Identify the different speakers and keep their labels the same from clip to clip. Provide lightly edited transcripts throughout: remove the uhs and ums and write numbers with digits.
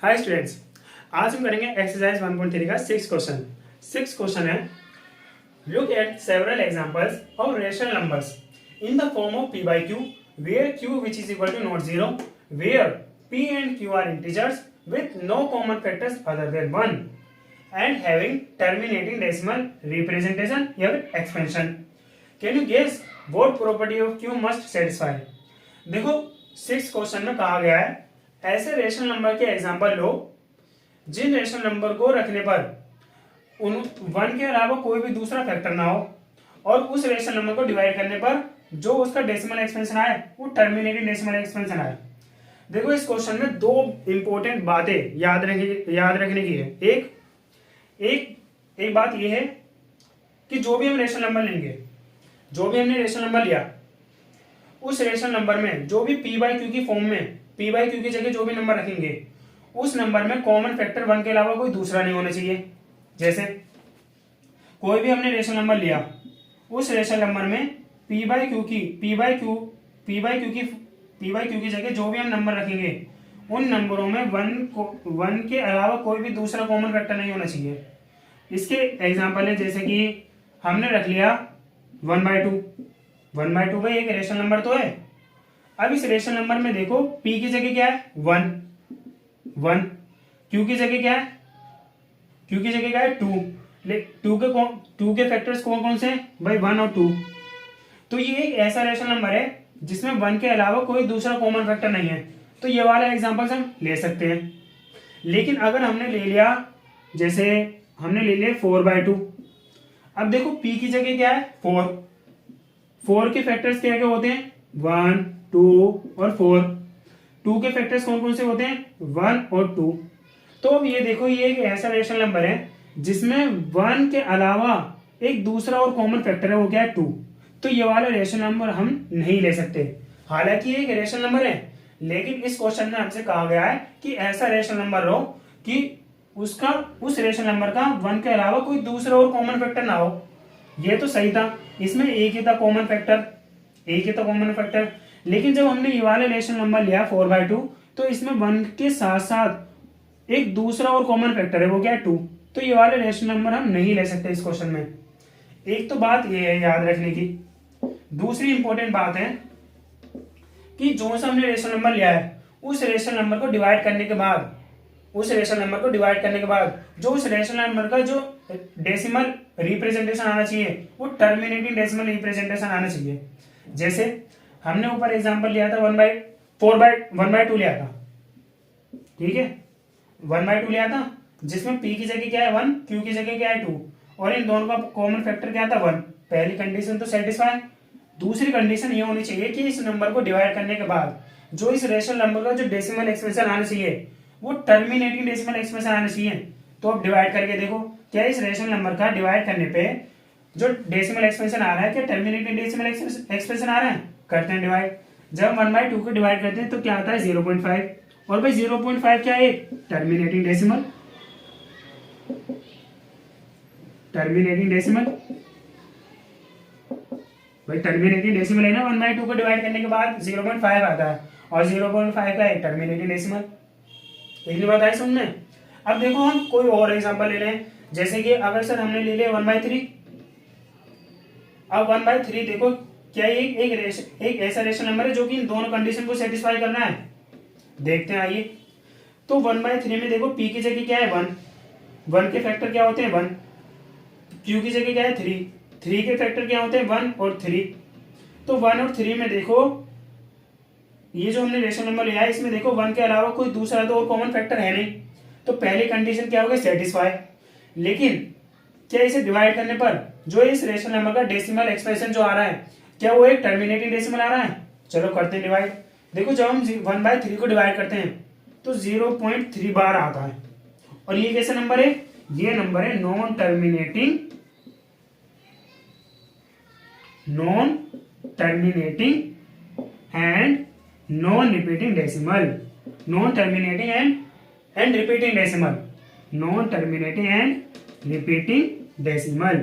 Speaker 1: Hi students, आज हम करेंगे एक्सरसाइज 1.3 का सिक्स क्वेश्चन है। Look at several examples of rational numbers in the form of p by q where q which is equal to not 0 where p and q are integers with no common factors other than 1 and having terminating decimal representation या फिर expansion. Can you guess what property of q must satisfy? देखो six question में कहा गया है ऐसे rational number के example लो जिन rational number को रखने पर उन वन के अलावा कोई भी दूसरा फैक्टर ना हो और उस रेशनल नंबर को डिवाइड करने पर जो उसका डेसिमल एक्सपेंशन आए वो टर्मिनेटिंग डेसिमल एक्सपेंशन आए। देखो इस क्वेश्चन में दो इंपॉर्टेंट बातें याद रखने की है। एक बात यह है कि जो भी हम रेशनल नंबर लेंगे, जो भी हमने रेशनल नंबर लिया उस रेशनल नंबर में जो भी p बाई क्यू की फॉर्म में p बाई क्यू की जगह जो भी नंबर रखेंगे उस नंबर में कॉमन फैक्टर वन के अलावा कोई दूसरा नहीं होना चाहिए। जैसे कोई भी हमने रेशनल नंबर लिया, उस रेशनल नंबर में p बाई क्यू की जगह जो भी हम नंबर रखेंगे उन नंबरों में वन के अलावा कोई भी दूसरा कॉमन फैक्टर नहीं होना चाहिए। इसके एग्जाम्पल है जैसे कि हमने रख लिया 1/2 भाई एक रेशनल नंबर तो है। अब इस रेशनल नंबर में देखो p की जगह क्या है 1, q की जगह क्या है 2 के फैक्टर्स कौन कौन से हैं भाई 1 और 2। तो ये एक ऐसा रेशनल नंबर है जिसमें 1 के अलावा कोई दूसरा कॉमन फैक्टर नहीं है, तो ये वाला एग्जांपल्स हम ले सकते हैं। लेकिन अगर हमने ले लिया, जैसे हमने ले लिया 4/2, अब देखो p की जगह क्या है 4 के फैक्टर्स क्या क्या होते हैं 1, 2 और 4। 2 के फैक्टर्स कौन कौन से होते हैं 1 और 2। तो अब ये देखो ये एक ऐसा रेशनल नंबर है जिसमें 1 के अलावा एक दूसरा और कॉमन फैक्टर है, वो क्या है 2। तो ये वाला रेशनल नंबर हम नहीं ले सकते। हालांकि ये एक रेशनल नंबर है, लेकिन इस क्वेश्चन में हमसे कहा गया है कि ऐसा रेशनल नंबर लो कि उस रेशनल नंबर का 1 के अलावा कोई दूसरा और कॉमन फैक्टर ना हो। ये तो सही था, इसमें एक ही था कॉमन फैक्टर। लेकिन जब हमने ये वाले रेशनल नंबर लिया 4/2, तो इसमें 1 के साथ साथ एक दूसरा और कॉमन फैक्टर है, वो क्या है 2। तो ये वाले रेशनल नंबर हम नहीं ले सकते इस क्वेश्चन में। एक तो बात ये है याद रखने की। दूसरी इंपॉर्टेंट बात है कि जो सा हमने रेशनल नंबर लिया है उस रेशनल नंबर को डिवाइड करने के बाद जो उस रेशनल नंबर का जो डेसिमल रिप्रेजेंटेशन आना चाहिए वो टर्मिनेटिंग डेसिमल रिप्रेजेंटेशन आना चाहिए। जैसे हमने ऊपर एग्जांपल लिया था 1/2 लिया था, ठीक है 1/2 लिया था जिसमें p की जगह क्या है 1, q की जगह क्या है 2 और इन दोनों का कॉमन फैक्टर क्या था 1। पहली कंडीशन तो सेटिस्फाई। दूसरी कंडीशन ये होनी चाहिए कि इस नंबर को डिवाइड करने के बाद जो इस रेशनल नंबर का जो डेसिमल एक्सप्रेशन आना चाहिए वो टर्मिनेटिंग डेसिमल एक्सप्रेशन आना चाहिए। तो अब डिवाइड करके देखो क्या इस रेशनल नंबर का डिवाइड करने पे जो डेसिमल एक्सप्रेशन आ रहा है क्या टर्मिनेटिंग डेसिमल एक्सप्रेशन आ रहा है। करते हैं डिवाइड। जब 1/2 को डिवाइड करते हैं तो क्या आता है 0.5 और भाई 0.5 क्या है टर्मिनेटिंग डेसिमल भाई टर्मिनेटिंग डेसिमल है ना। 1/2 को डिवाइड करने के बाद 0.5 आता है और 0.5 का है टर्मिनेटिंग डेसिमल। इतनी बात आई समझ में। अब देखो हम कोई और एग्जांपल ले लें, जैसे कि अगर सर हमने ले लिया 1/3। अब 1/3 देखो क्या एक ऐसा रेशनल नंबर है जो कि इन दोनों कंडीशन को सेटिस्फाई करना है। देखते हैं आइए। तो 1/3 में देखो p की जगह क्या है 1 के फैक्टर क्या होते हैं 1, q की जगह क्या है 3 के फैक्टर क्या होते हैं 1 और 3। तो 1 और 3 में देखो ये जो हमने रेशनल नंबर लिया है इसमें देखो 1 के अलावा कोई दूसरा तो और कॉमन फैक्टर है नहीं, तो पहली कंडीशन क्या होगी सेटिस्फाई। लेकिन क्या इसे डिवाइड करने पर जो इस रेशनल नंबर का डेसिमल एक्सप्रेशन जो आ रहा है क्या वो एक टर्मिनेटिंग डेसिमल आ रहा है। चलो करते हैं डिवाइड। देखो जब हम 1/3 को डिवाइड करते हैं तो 0.3 बार आता है। और ये कैसा नंबर है, ये नंबर है non terminating and non repeating decimal. Non terminating and repeating decimal.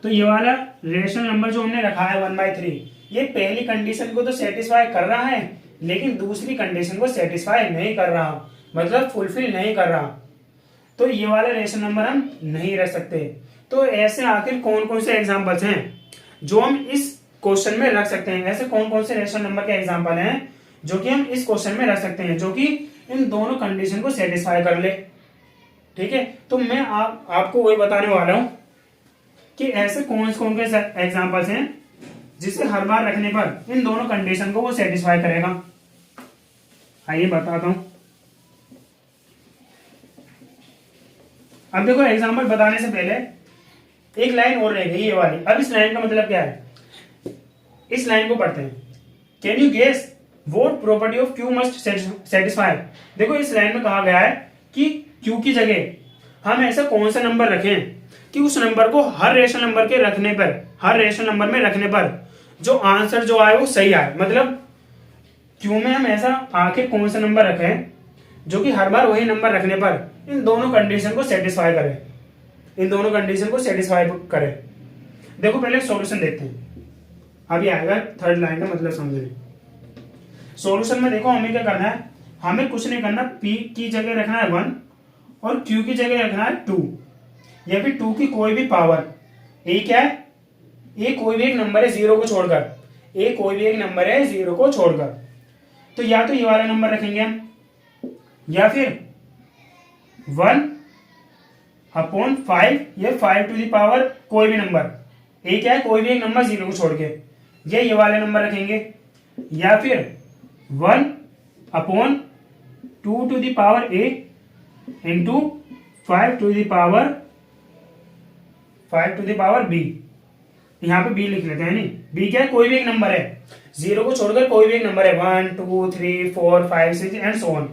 Speaker 1: तो ये वाला रेशनल नंबर जो हमने रखा है 1/3 ये पहली कंडीशन को तो सेटिस्फाई कर रहा है लेकिन दूसरी कंडीशन को सेटिस्फाई नहीं कर रहा। मतलब फुलफिल नहीं कर रहा, तो ये वाला रेशनल नंबर हम नहीं रख सकते। तो ऐसे आखिर कौन कौन से एग्जाम्पल्स हैं जो हम इस क्वेश्चन में रख सकते हैं, ऐसे कौन कौन से रेशनल नंबर के एग्जाम्पल हैं जो कि हम इस क्वेश्चन में रख सकते हैं, जो कि इन दोनों कंडीशन को सेटिस्फाई कर ले। ठीक है, तो मैं आपको वही बताने वाला हूं कि ऐसे कौन कौन से एग्जाम्पल्स हैं जिसे हर बार रखने पर इन दोनों कंडीशन को वो सेटिस्फाई करेगा। आइए बताता हूं। अब देखो एग्जाम्पल बताने से पहले एक लाइन और रह गई, ये वाली। अब इस लाइन का मतलब क्या है, इस लाइन को पढ़ते हैं। Can you guess what property of Q must satisfy. देखो इस लाइन में कहा गया है कि क्यू की जगह हम ऐसा कौन सा नंबर रखें कि उस नंबर को हर रेशनल नंबर के रखने पर, हर रेशनल नंबर में रखने पर जो आंसर जो आए वो सही आए। मतलब क्यू में हम ऐसा आखिर कौन सा नंबर रखें जो कि हर बार वही नंबर रखने पर इन दोनों कंडीशन को सेटिस्फाई करे, इन दोनों कंडीशन को सेटिस्फाई करे। देखो पहले सॉल्यूशन देखते हैं, अभी आएगा थर्ड लाइन का मतलब समझने। सॉल्यूशन में देखो हमें क्या करना है, हमें कुछ नहीं करना, p की जगह रखना है 1 और q की जगह रखना है 2, या फिर 2 की कोई भी पावर। a क्या है, a कोई भी एक नंबर है 0 को छोड़कर, a कोई भी एक नंबर है 0 को छोड़कर। तो या तो ये वाला नंबर रखेंगे हम, या फिर 1/5 या 5 टू द पावर कोई भी नंबर। a क्या है, कोई भी एक नंबर 0 को छोड़ के, ये वाले नंबर रखेंगे। या फिर 1/2 to the power a into 5 to the power b। यहाँ पे b लिख लेते हैं। नहीं, b क्या है, कोई भी एक नंबर है 0 को छोड़कर, कोई भी एक नंबर है 1 2 3 4 5 6 एंड सो ऑन।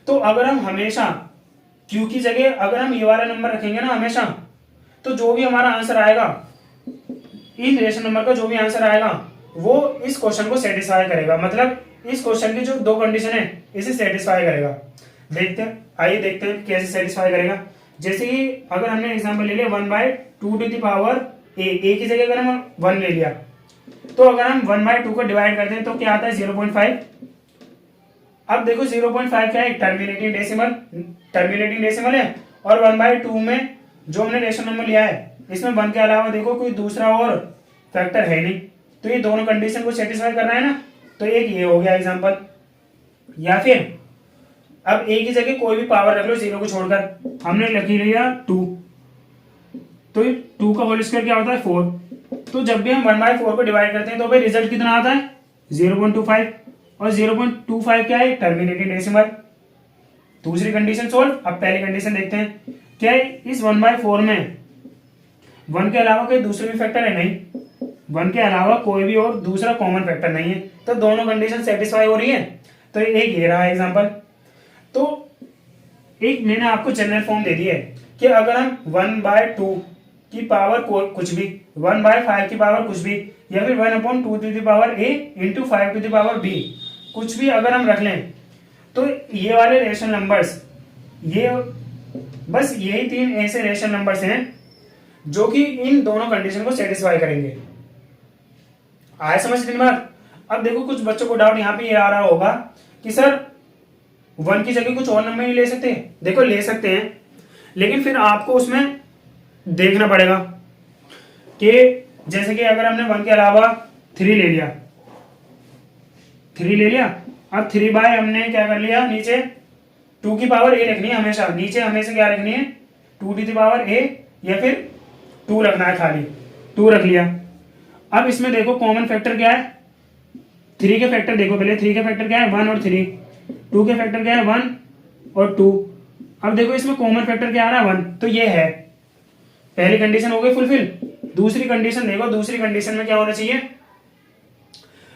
Speaker 1: तो अगर हम हमेशा q की जगह अगर हम ये वाला नंबर रखेंगे ना हमेशा, तो जो भी हमारा आंसर आएगा, इन रेशनल नंबर का जो भी आंसर आएगा वो इस क्वेश्चन को सेटिस्फाई करेगा। मतलब इस क्वेश्चन की जो दो कंडीशन है इसे सेटिस्फाई करेगा। देखते हैं, आइए देखते हैं कैसे सेटिस्फाई करेगा। जैसे कि अगर हमने एग्जांपल ले लिया 1/2 टू द पावर a की जगह अगर हम 1 ले लिया, तो अगर हम 1/2 को डिवाइड करते हैं तो क्या आता है 0.5। अब देखो 0.5 क्या है, टर्मिनेटिंग डेसिमल है, और 1/2 में जो हमने रेशनल नंबर लिया है इसमें 1 के अलावा देखो कोई दूसरा और फैक्टर है नहीं, तो ये दोनों कंडीशन को सेटिस्फाई करना है ना। तो एक ये हो गया एग्जांपल। या फिर अब a की जगह कोई भी पावर रख लो 0 को छोड़कर, हमने लिख लिया 2, तो 2 का होल स्क्वायर क्या होता है 4। तो जब भी हम 1/4 को डिवाइड करते हैं तो भाई रिजल्ट कितना आता है 0.25, और 0.25 क्या है, टर्मिनेटिंग डेसिमल। दूसरी कंडीशन सोल्व। अब पहली कंडीशन देखते हैं, क्या इस 1/4 में 1 के अलावा कोई दूसरे भी फैक्टर है, नहीं, 1 के अलावा कोई भी और दूसरा कॉमन फैक्टर नहीं है, तो दोनों कंडीशन सेटिस्फाई हो रही है। तो एक ये रहा एग्जांपल। तो एक मैंने आपको जनरल फॉर्म दे दी है कि अगर हम 1/2 की पावर कुछ भी, 1/5 की पावर कुछ भी, या फिर 1/2 to the power a into 5 to the power b कुछ भी अगर हम रख लें, तो ये वाले रेशनल नंबर्स, ये बस यही 3 ऐसे रेशनल नंबर्स हैं जो कि इन दोनों कंडीशन को सेटिस्फाई करेंगे। आए समझ दिन बार। अब देखो कुछ बच्चों को डाउट यहाँ पे ये आ रहा होगा कि सर 1 की जगह कुछ और नंबर नहीं ले सकते। देखो ले सकते हैं, लेकिन फिर आपको उसमें देखना पड़ेगा कि जैसे कि अगर हमने 1 के अलावा 3 ले लिया, अब 3 बाय हमने क्या कर लिया, नीचे 2 की पावर a रखनी है हमेशा, नीचे हमेशा क्या रखनी है 2 टू द पावर a, या फिर 2 रखना है, खाली 2 रख लिया। अब इसमें देखो कॉमन फैक्टर क्या है, 3 के फैक्टर देखो पहले, 3 के फैक्टर क्या है 1 और 3, 2 के फैक्टर क्या है 1 और 2। अब देखो इसमें कॉमन फैक्टर क्या आ रहा है 1, तो ये है, पहली कंडीशन हो गई फुलफिल। दूसरी कंडीशन देखो, दूसरी कंडीशन में क्या होना चाहिए,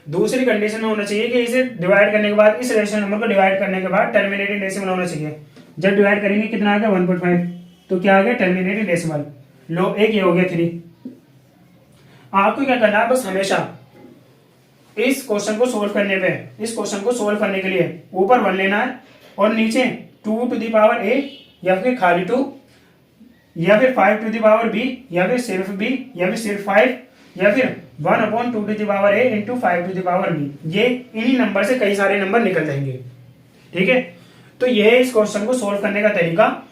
Speaker 1: दूसरी कंडीशन में होना चाहिए कि इसे डिवाइड करने के बाद, इस रेशनल नंबर को डिवाइड करने के बाद टर्मिनेटिंग डेसिमल होना चाहिए। जब डिवाइड करेंगे कितना आ गया 1.5, तो क्या आ गया टर्मिनेटिंग डेसिमल। लो एक ये हो गया 3। आपको क्या करना है, बस हमेशा इस क्वेश्चन को सोल्व करने पे, इस क्वेश्चन को सोल्व करने के लिए ऊपर 1 लेना है और नीचे 2 टू द पावर a, या फिर खाली 2, या फिर 5 टू द पावर b, या फिर सिर्फ b, या फिर सिर्फ 5, या फिर 1/2 to the power a into 5 to the power b। ये इन्हीं नंबर से कई सारे नंबर निकल जाएंगे। ठीक है, तो ये है इस क्वेश्चन को सोल्व करने का तरीका।